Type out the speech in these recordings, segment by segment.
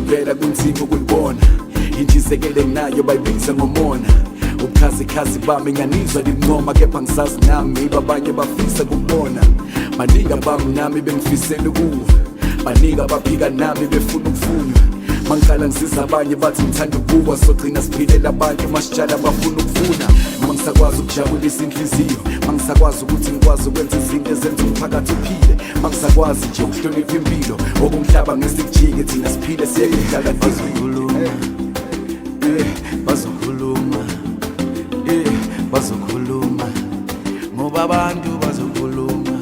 vela kunzima ukulibona. Intshisekelo enginayo bayibiza ngomona. Ubukhazikhazi bami nganizwa lincoma, kepha ngisazi nami babanye bafisa kubona. Baningi abami nami bengifisela ukuwa, baningi abaphika nami befuna ukufunywa. Mangicala ngisiza abanye bathi ngithanda ukuwa, sogcina siphilela abantu masitshala bafuna ukufuna. Mangisakwazi ukujabulisa inhliziyo, mangisakwazi ukuthi ngikwazi ukwenza izinto ezenza umphakathi uphile, mangisakwazi nje ukuhlonipha impilo, okumhlaba ngesikujike thina siphile siyeke kudlala bazokhuluma, bazokhuluma ngoba abantu bazokhuluma.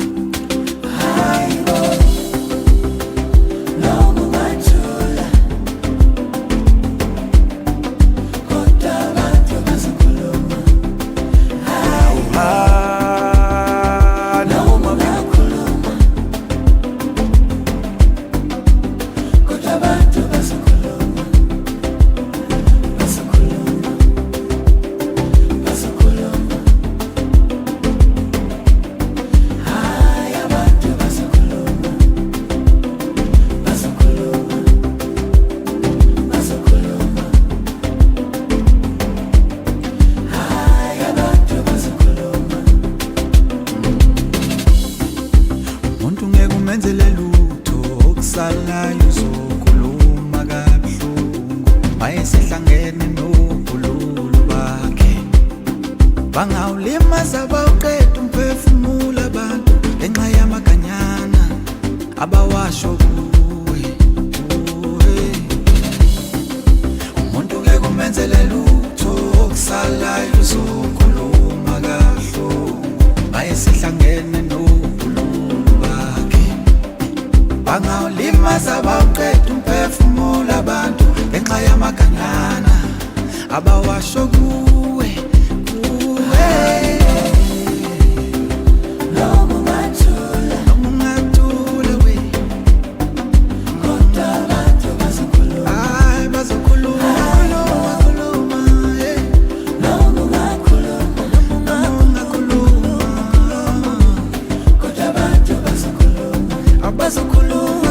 Menzele lutho okusalayo uzokhuluma kabuhlungu, wayesehlangene nobululu bakhe. Bangawulimaza bawuqeda umphefumulo abantu ngenxa yamaganyana abawasho kuwe. Umuntu ngeke umenzele lutho okusalayo uzokhuluma kabuhlungu, wayesehlangene bangawulimaza bawuqeda umphefumulo abantu ngenxa yamaganyana abawasho kuwe. Noma ungathula we, kodwa abantu bazokhuluma. Hayi bazokhuluma, khuluma, noma ungakhuluma, kodwa abantu bazokhuluma. Abazokhuluma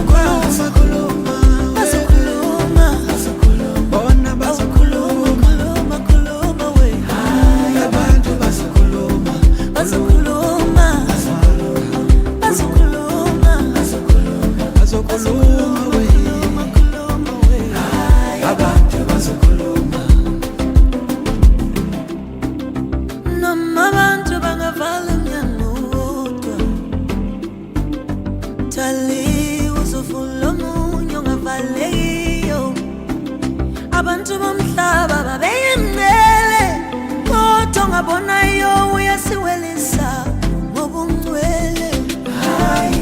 abantu bomhlaba babeyimele, kodwa ngabona yo uyasiwelisa ngobungcwele. Hayi